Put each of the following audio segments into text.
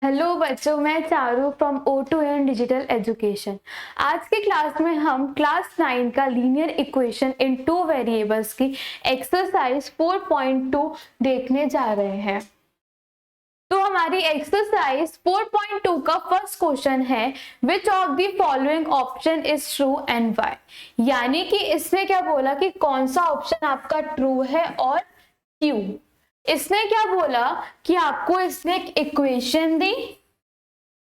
Hello बच्चों, मैं Charu from O2N digital education. आज की क्लास में हम क्लास 9 का linear equation in two variables की एक्सरसाइज 4.2 देखने जा रहे हैं। तो हमारी एक्सरसाइज 4.2 का फर्स्ट क्वेश्चन है, विच of the following option is true and why. यानी कि इसने क्या बोला कि कौन सा ऑप्शन आपका ट्रू है और क्यों। इसने क्या बोला कि आपको इसने एक इक्वेशन दी,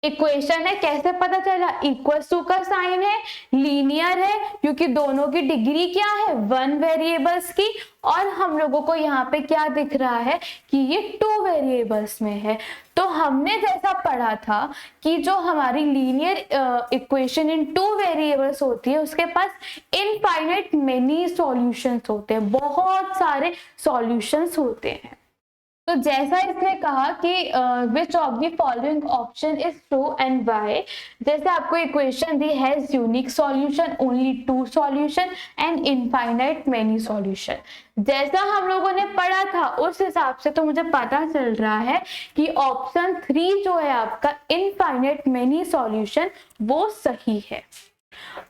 इक्वेशन है, कैसे पता चला, इक्वल टू का साइन है, लीनियर है क्योंकि दोनों की डिग्री क्या है, वन वेरिएबल्स की, और हम लोगों को यहाँ पे क्या दिख रहा है कि ये टू वेरिएबल्स में है। तो हमने जैसा पढ़ा था कि जो हमारी linear equation in two variables होती है उसके पास इनफाइनाइट मेनी सॉल्यूशंस होते हैं, बहुत सारे सॉल्यूशंस होते हैं। तो जैसा इसने कहा कि which of the following option is true and why, जैसे आपको इक्वेशन दी has unique solution, only two solution and infinite many solution. जैसा हम लोगों ने पढ़ा था उस हिसाब से तो मुझे पता चल रहा है कि ऑप्शन 3 जो है आपका इनफाइनाइट मेनी सॉल्यूशन वो सही है।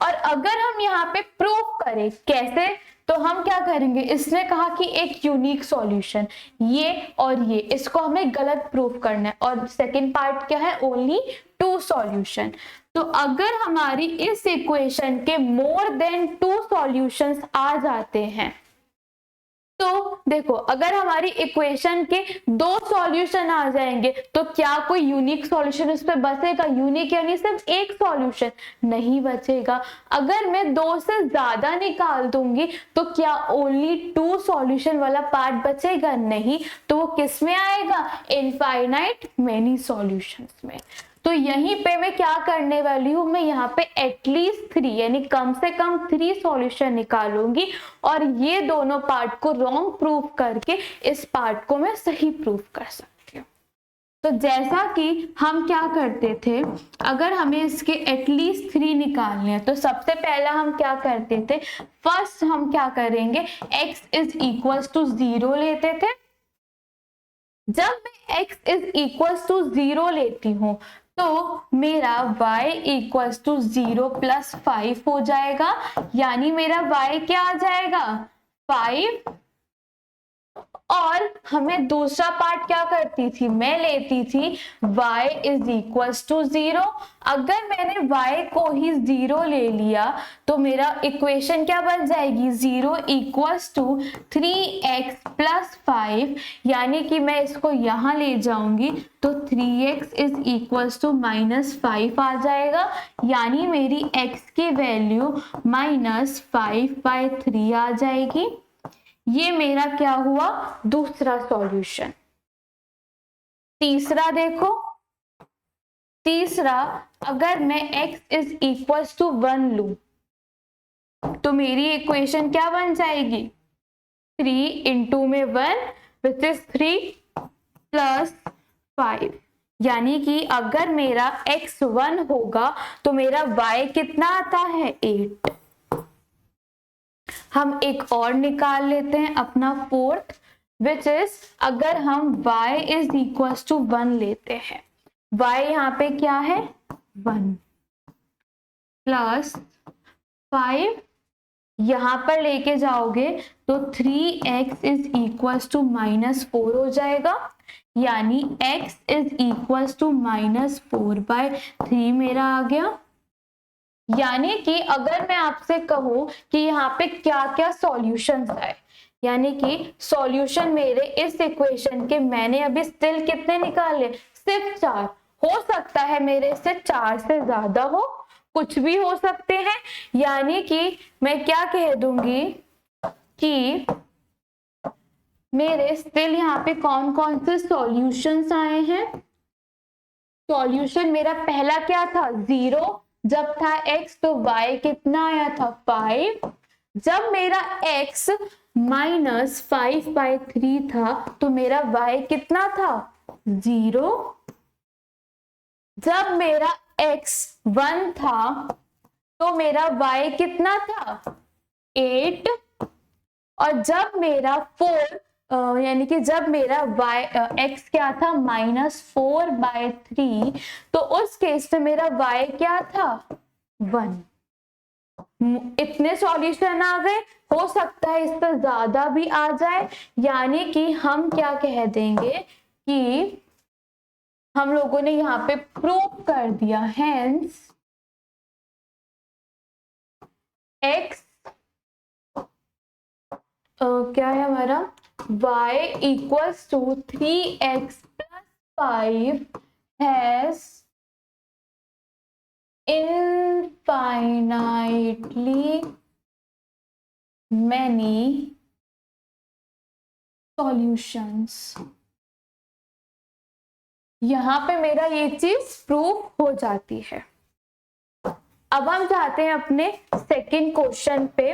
और अगर हम यहाँ पे प्रूव करें कैसे, तो हम क्या करेंगे, इसने कहा कि एक यूनिक सॉल्यूशन ये और ये, इसको हमें गलत प्रूफ करना है, और सेकंड पार्ट क्या है, ओनली टू सॉल्यूशन। तो अगर हमारी इस इक्वेशन के मोर देन टू सॉल्यूशंस आ जाते हैं, तो देखो अगर हमारी इक्वेशन के दो सॉल्यूशन आ जाएंगे तो क्या कोई यूनिक सॉल्यूशन उस पर बचेगा, यूनिक यानी सिर्फ एक सॉल्यूशन नहीं बचेगा। अगर मैं दो से ज्यादा निकाल दूंगी तो क्या ओनली टू सॉल्यूशन वाला पार्ट बचेगा, नहीं, तो वो किस में आएगा, इनफाइनाइट मेनी सॉल्यूशंस में। तो यहीं पे मैं क्या करने वाली हूं, मैं यहाँ पे एटलीस्ट 3 यानी कम से कम 3 सॉल्यूशन निकालूंगी और ये दोनों पार्ट को रॉन्ग प्रूफ करके इस पार्ट को मैं सही प्रूफ कर सकती हूँ। तो जैसा कि हम क्या करते थे, अगर हमें इसके एटलीस्ट 3 निकालने हैं तो सबसे पहला हम क्या करते थे, फर्स्ट हम क्या करेंगे, x इज इक्वल टू 0 लेते थे। जब मैं x इज इक्वल टू 0 लेती हूं तो मेरा y इक्वल्स टू 0 प्लस 5 हो जाएगा, यानी मेरा y क्या आ जाएगा, 5। और हमें दूसरा पार्ट क्या करती थी, मैं लेती थी y इज इक्वल्स टू 0। अगर मैंने y को ही 0 ले लिया तो मेरा इक्वेशन क्या बन जाएगी, 0 इक्वल्स टू 3x प्लस 5, यानी कि मैं इसको यहां ले जाऊंगी तो 3x इज इक्वल्स टू -5 आ जाएगा, यानी मेरी x की वैल्यू -5/3 आ जाएगी। ये मेरा क्या हुआ, दूसरा सॉल्यूशन। तीसरा देखो, तीसरा अगर मैं x इज इक्वल टू 1 लूं तो मेरी इक्वेशन क्या बन जाएगी, 3 इंटू में 1 विच इज 3 प्लस 5, यानी कि अगर मेरा x 1 होगा तो मेरा y कितना आता है, 8। हम एक और निकाल लेते हैं अपना फोर्थ, विच इज अगर हम y इज इक्वल टू 1 लेते हैं, y यहाँ पे क्या है, 1 प्लस 5, यहां पर लेके जाओगे तो 3x इज इक्वल टू -4 हो जाएगा, यानी x इज इक्वल टू -4/3 मेरा आ गया। यानी कि अगर मैं आपसे कहूं कि यहाँ पे क्या क्या सॉल्यूशंस आए, यानी कि सॉल्यूशन मेरे इस इक्वेशन के मैंने अभी स्टिल कितने निकाले, सिर्फ 4। हो सकता है मेरे से 4 से ज्यादा हो, कुछ भी हो सकते हैं, यानी कि मैं क्या कह दूंगी कि मेरे स्टिल यहाँ पे कौन कौन से सॉल्यूशंस आए हैं। सॉल्यूशन मेरा पहला क्या था, 0, जब था x तो y कितना आया था, 5। जब मेरा x -5/3 था तो मेरा y कितना था, 0। जब मेरा x 1 था तो मेरा y कितना था, 8। और जब मेरा 4 यानी कि जब मेरा x क्या था -4/3, तो उस केस में मेरा y क्या था 1। इतने सॉल्यूशन आ गए, हो सकता है इससे ज्यादा भी आ जाए, यानी कि हम क्या कह देंगे कि हम लोगों ने यहाँ पे प्रूव कर दिया, हेंस x क्या है हमारा y equals to 3x + 5 has infinitely many solutions। यहां पे मेरा ये चीज प्रूव हो जाती है। अब हम जाते हैं अपने सेकंड क्वेश्चन पे।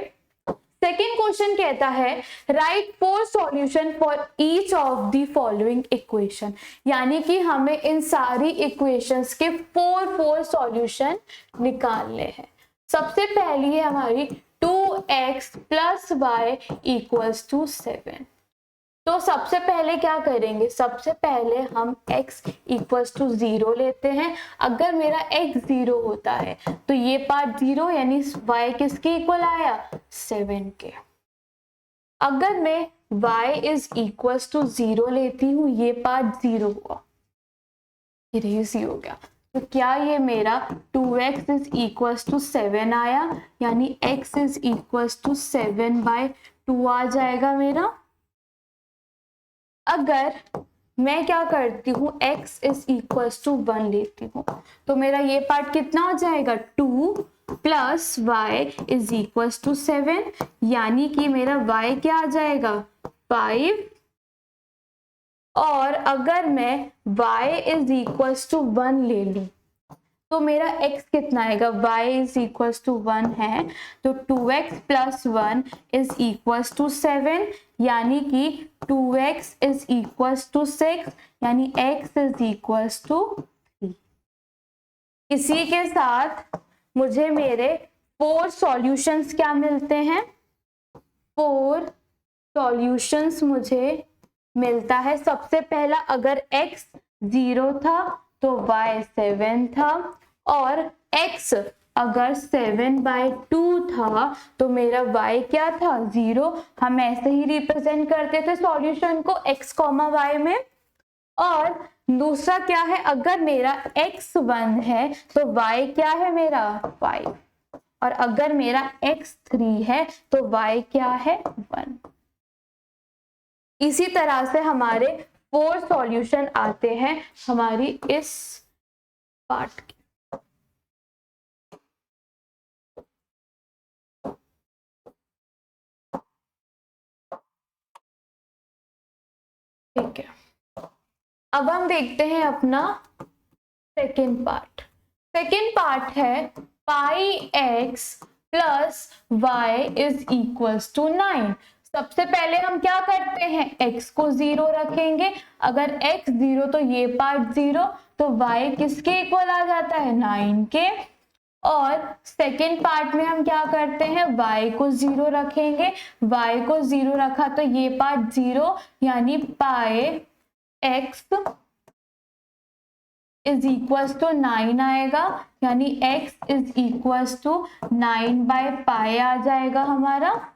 सेकेंड क्वेश्चन कहता है right 4 solution for each of the following equation, यानी कि हमें इन सारी इक्वेशंस के 4 सॉल्यूशन निकालने हैं। सबसे पहली है हमारी 2x + y = 7। तो सबसे पहले क्या करेंगे, सबसे पहले हम x = 0 लेते हैं। अगर मेरा x 0 होता है तो ये पार्ट 0, यानी y किसके इक्वल आया 7 के। अगर मैं y = 0 लेती हूँ, ये पार्ट 0 हुआ, इरेज हो गया, तो क्या ये मेरा 2x = 7 आया, यानी x = 7/2 आ जाएगा मेरा। अगर मैं क्या करती हूँ x = 1 लेती हूँ, तो मेरा ये पार्ट कितना हो जाएगा 2 + y = 7, यानी कि मेरा y क्या आ जाएगा 5। और अगर मैं y = 1 ले लूं तो मेरा x कितना आएगा, y = 1 है तो 2x + 1 = 7, यानी कि 2x = 6, यानी x = 3। इसी के साथ मुझे मेरे 4 सॉल्यूशंस क्या मिलते हैं, 4 सॉल्यूशंस मुझे मिलता है। सबसे पहला, अगर x 0 था तो y 7 था, और x अगर 7/2 था तो मेरा y क्या था 0। हम ऐसे ही रिप्रेजेंट करते थे सॉल्यूशन को x, y में। और दूसरा क्या है, अगर मेरा x 1 है तो y क्या है मेरा 5, और अगर मेरा x 3 है तो y क्या है 1। इसी तरह से हमारे 4 सॉल्यूशन आते हैं हमारी इस पार्ट के। ठीक है, अब हम देखते हैं अपना सेकेंड पार्ट। सेकेंड पार्ट है πx + y = 9। सबसे पहले हम क्या करते हैं, x को 0 रखेंगे। अगर x 0 तो ये पार्ट 0, तो y किसके इक्वल आ जाता है 9 के। और सेकेंड पार्ट में हम क्या करते हैं, y को 0 रखेंगे। y को 0 रखा तो ये पार्ट 0, यानी πx = 9 आएगा, यानी x = 9/π आ जाएगा हमारा।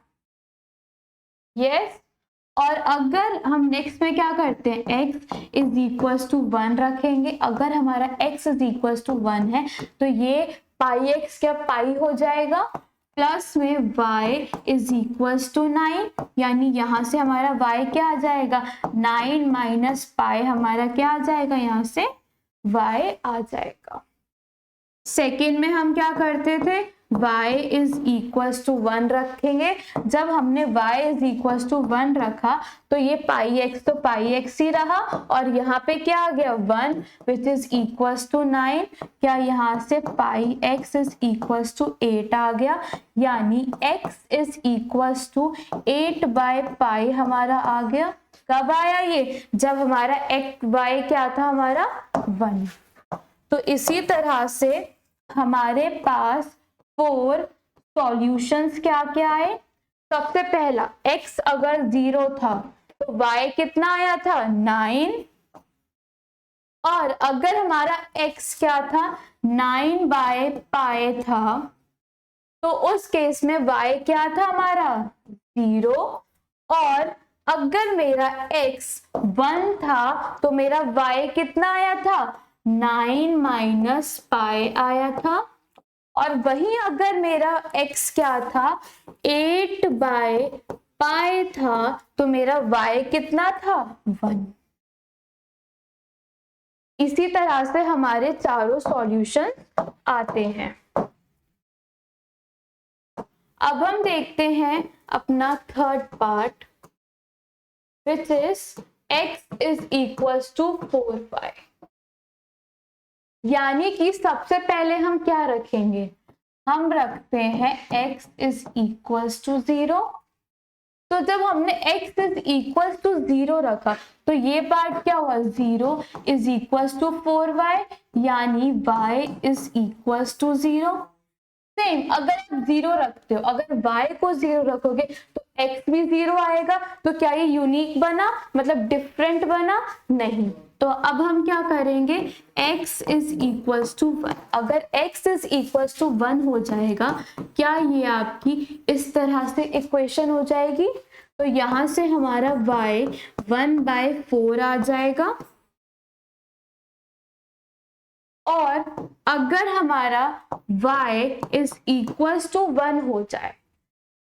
यस। और अगर हम नेक्स्ट में क्या करते हैं, x = 1 रखेंगे। अगर हमारा x = 1 है तो ये πx क्या पाई हो जाएगा, प्लस में y = 9, यानी यहां से हमारा y क्या आ जाएगा 9 - π, हमारा क्या आ जाएगा यहाँ से y आ जाएगा। सेकेंड में हम क्या करते थे, y = 1 रखेंगे। जब हमने y = 1 रखा तो ये πx तो πx ही रहा, और यहाँ पे क्या आ गया 1 which is equals to 9, क्या यहाँ से πx = 8 आ गया, यानी x = 8/π हमारा आ गया। कब आया ये, जब हमारा y क्या था हमारा 1। तो इसी तरह से हमारे पास 4 सॉल्यूशंस क्या क्या आए। सबसे पहला, x अगर 0 था तो y कितना आया था 9, और अगर हमारा x क्या था 9/π था, तो उस केस में y क्या था हमारा 0, और अगर मेरा x 1 था तो मेरा y कितना आया था 9 - π आया था, और वहीं अगर मेरा x क्या था 8/π था तो मेरा y कितना था 1। इसी तरह से हमारे चारों सॉल्यूशन आते हैं। अब हम देखते हैं अपना third part, which is x is equals to 4π। यानी कि सबसे पहले हम क्या रखेंगे, हम रखते हैं x इज इक्वल्स टू 0। तो जब हमने x इज इक्वल्स टू 0 रखा तो ये पार्ट क्या हुआ 0 इज इक्वल्स टू 4y, यानी y is equals to 0। Same अगर आप 0 रखते हो, अगर y को 0 रखोगे तो x भी 0 आएगा। तो क्या ये यूनिक बना, मतलब डिफरेंट बना? नहीं। तो अब हम क्या करेंगे, x इज इक्वल्स टू 1। अगर x इज इक्वल्स टू 1 हो जाएगा, क्या ये आपकी इस तरह से इक्वेशन हो जाएगी। तो यहां से हमारा y 1/4 आ जाएगा, और अगर हमारा y इज इक्वल्स टू 1 हो जाए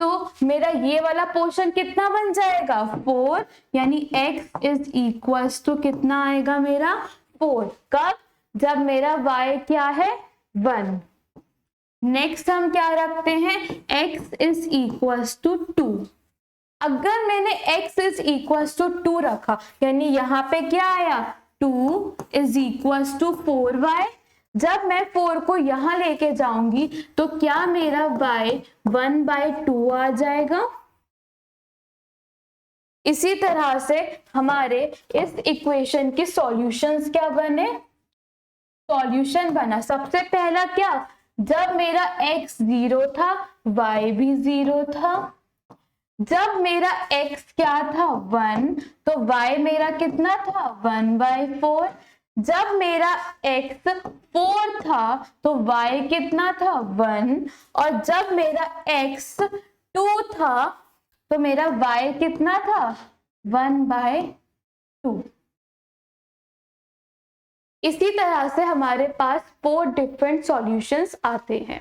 तो मेरा ये वाला पोर्शन कितना बन जाएगा 4, यानी x इज इक्वल्स टू कितना आएगा मेरा 4। कब? जब मेरा y क्या है 1। नेक्स्ट हम क्या रखते हैं, x इज इक्वल्स टू 2। अगर मैंने x इज इक्वल्स टू 2 रखा, यानी यहाँ पे क्या आया 2 इज इक्वल्स टू 4y। जब मैं 4 को यहां लेके जाऊंगी तो क्या मेरा y 1/2 आ जाएगा। इसी तरह से हमारे इस इक्वेशन के सॉल्यूशंस क्या बने, सॉल्यूशन बना सबसे पहला क्या, जब मेरा x 0 था y भी 0 था। जब मेरा x क्या था 1 तो y मेरा कितना था 1/4। जब मेरा x 4 था तो y कितना था 1, और जब मेरा x 2 था तो मेरा y कितना था 1/2। इसी तरह से हमारे पास 4 डिफरेंट सॉल्यूशंस आते हैं।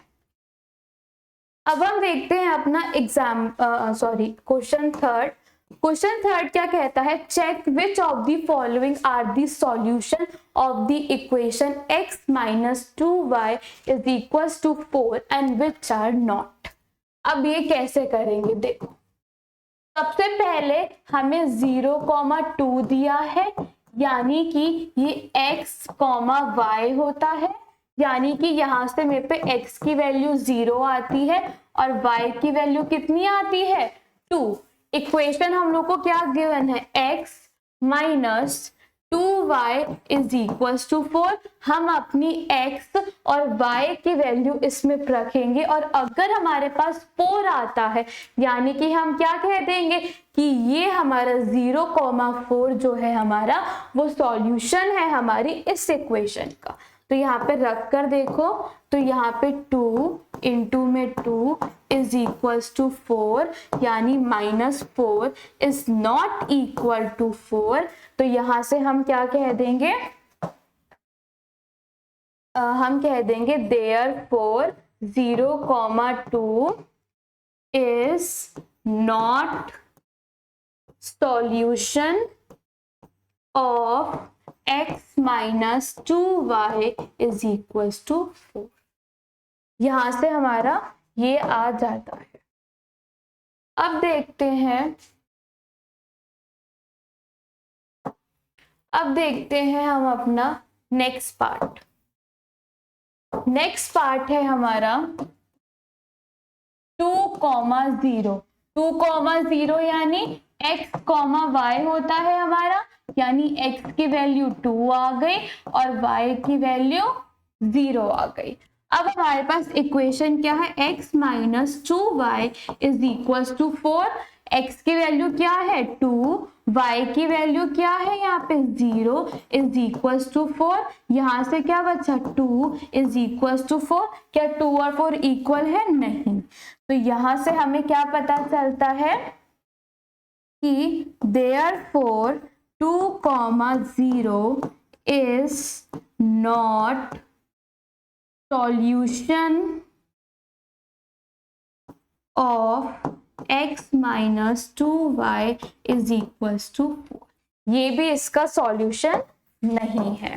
अब हम देखते हैं अपना क्वेश्चन थर्ड। क्वेश्चन थर्ड क्या कहता है, check which of the following are the solution of the equation x - 2y is equals to 4 and which are not. अब ये कैसे करेंगे, देखो सबसे पहले हमें 0,2 दिया है, यानी कि ये x, y होता है, यानी कि यहां से मेरे पे x की वैल्यू 0 आती है और y की वैल्यू कितनी आती है 2। इक्वेशन हम लोग को क्या गिवन है, x - 2y is equals to 4। हम अपनी x और y की वैल्यू इसमें रखेंगे, और अगर हमारे पास 4 आता है यानी कि हम क्या कह देंगे कि ये हमारा 0,4 जो है हमारा वो सॉल्यूशन है हमारी इस इक्वेशन का। तो यहाँ पे रख कर देखो, तो यहाँ पे 2 इंटू में 2 इज इक्वल्स टू 4, यानी -4 इज नॉट इक्वल टू 4। तो यहाँ से हम क्या कह देंगे, हम कह देंगे therefore 0,2 is not solution of x - 2y is equals to 4। यहां से हमारा ये आ जाता है। अब देखते हैं हम अपना नेक्स्ट पार्ट। नेक्स्ट पार्ट है हमारा 2,0। 2,0 यानी x, y होता है हमारा, यानी x की वैल्यू 2 आ गई और y की वैल्यू 0 आ गई। अब हमारे पास इक्वेशन क्या है, x - 2y is equals to 4, x की वैल्यू क्या है 2, y की वैल्यू क्या है यहाँ पे 0 इज इक्वल्स टू 4, यहाँ से क्या बचा 2 इज इक्वल्स टू 4। क्या 2 और 4 इक्वल है? नहीं। तो यहाँ से हमें क्या पता चलता है कि therefore 2, 0 is not solution of x minus 2y is equals to 4। ये भी इसका सॉल्यूशन नहीं है।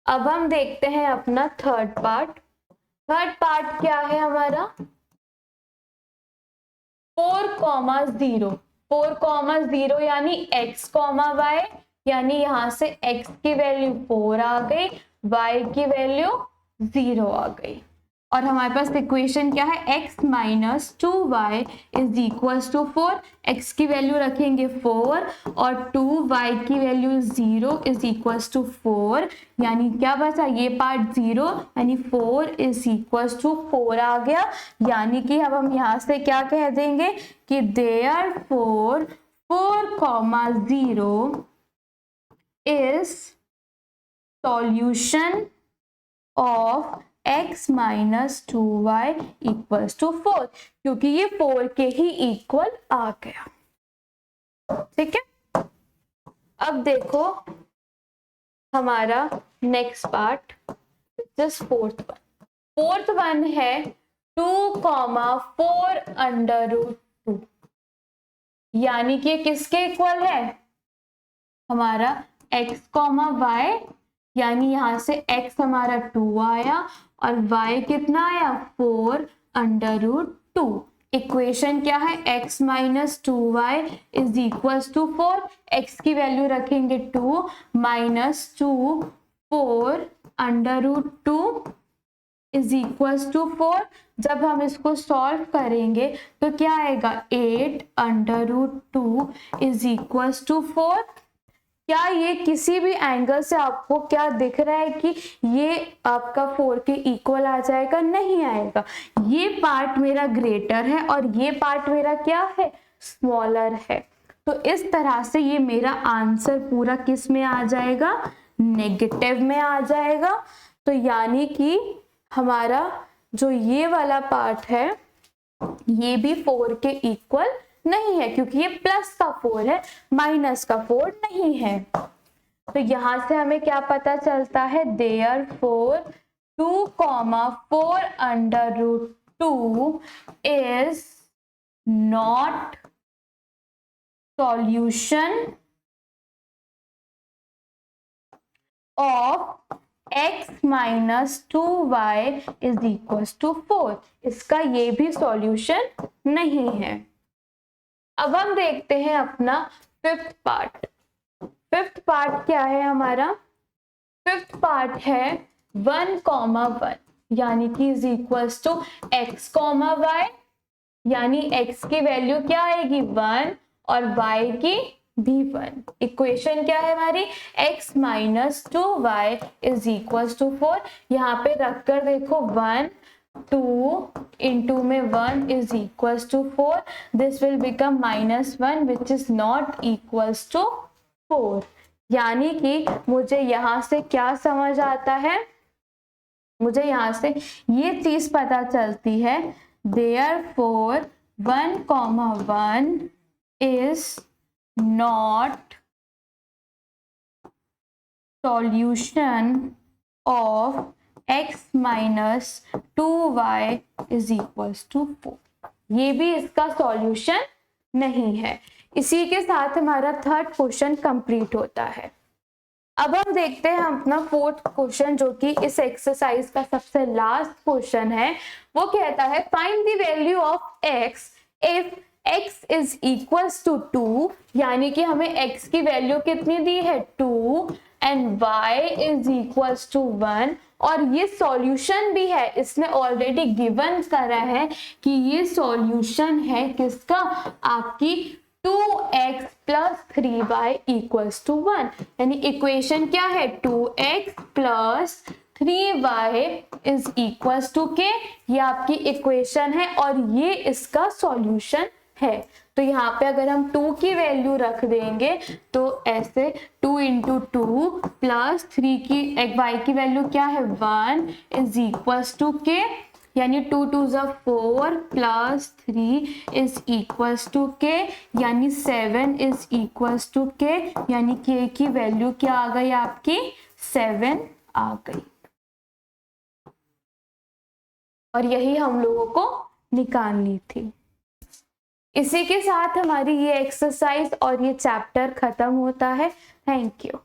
अब हम देखते हैं अपना थर्ड पार्ट। थर्ड पार्ट क्या है हमारा 4, 0 यानी x, y, यानी यहां से x की वैल्यू 4 आ गई, y की वैल्यू 0 आ गई। और हमारे पास इक्वेशन क्या है x minus 2y is equals to 4। x की वैल्यू रखेंगे 4 और 2y की वैल्यू 0 इज इक्वल्स टू 4, यानी क्या बचा ये पार्ट 0, यानी 4 इज इक्वल्स टू 4 आ गया। यानी कि अब हम यहाँ से क्या कह देंगे कि therefore 4, 0 is solution of x minus 2y equals to 4, क्योंकि ये 4 के ही इक्वल आ गया। ठीक है, अब देखो हमारा next part just fourth one है 2, 4 अंडर रूट 2, यानी कि किसके इक्वल है हमारा x, y, यानी यहां से x हमारा 2 आया और y कितना आया 4 अंडर रूट 2। इक्वेशन क्या है x minus 2y is equals to 4। x की वैल्यू रखेंगे 2 minus 2 4 under root 2 is equals to 4। जब हम इसको सॉल्व करेंगे तो क्या आएगा 8 under root 2 is equals to 4। क्या ये किसी भी एंगल से आपको क्या दिख रहा है कि ये आपका 4 के इक्वल आ जाएगा? नहीं आएगा। ये पार्ट मेरा ग्रेटर है और ये पार्ट मेरा क्या है स्मॉलर है। तो इस तरह से ये मेरा आंसर पूरा किस में आ जाएगा नेगेटिव में आ जाएगा। तो यानी कि हमारा जो ये वाला पार्ट है ये भी 4 के इक्वल नहीं है, क्योंकि ये प्लस का 4 है माइनस का 4 नहीं है। तो यहां से हमें क्या पता चलता है therefore 2, 4 under root 2 is not solution of x minus 2y is equals to 4। इसका ये भी सॉल्यूशन नहीं है। अब हम देखते हैं अपना फिफ्थ पार्ट। फिफ्थ पार्ट क्या है हमारा? फिफ्थ पार्ट है 1, 1 यानी कि is equals to x, y, यानी x की वैल्यू क्या आएगी 1 और y की भी 1। इक्वेशन क्या है हमारी x minus 2y is equals to 4। यहाँ पे रखकर देखो 1 2 into में 1 is equals to 4. This will become minus 1 which is not equals to 4. यानी कि मुझे यहाँ से क्या समझ आता है, मुझे यहाँ से ये चीज पता चलती है therefore 1, 1 is not solution of x minus 2y is equals to 4। ये भी इसका सॉल्यूशन नहीं है। इसी के साथ हमारा थर्ड क्वेश्चन कंप्लीट होता है। अब हम देखते हैं अपना फोर्थ क्वेश्चन, जो कि इस एक्सरसाइज का सबसे लास्ट क्वेश्चन है। वो कहता है find the value of x if x is equals to 2, यानी कि हमें x की वैल्यू कितनी दी है 2 and y is equals to 1, और ये सॉल्यूशन भी है, इसने ऑलरेडी गिवन करा है कि ये सॉल्यूशन है किसका आपकी 2x plus 3y equals to 1। यानी इक्वेशन क्या है 2x plus 3y is equals to के, ये आपकी इक्वेशन है और ये इसका सॉल्यूशन है। तो यहाँ पे अगर हम 2 की वैल्यू रख देंगे तो ऐसे 2 इंटू 2 प्लस 3 की y की वैल्यू क्या है 1 इज इक्वल्स टू के, यानी 2 2 ज़ा 4 प्लस 3 इज इक्वल्स टू के, यानी 7 इज इक्वल्स टू के, यानी के की वैल्यू क्या आ गई आपकी 7 आ गई। और यही हम लोगों को निकालनी थी। इसी के साथ हमारी ये एक्सरसाइज और ये चैप्टर खत्म होता है। Thank you.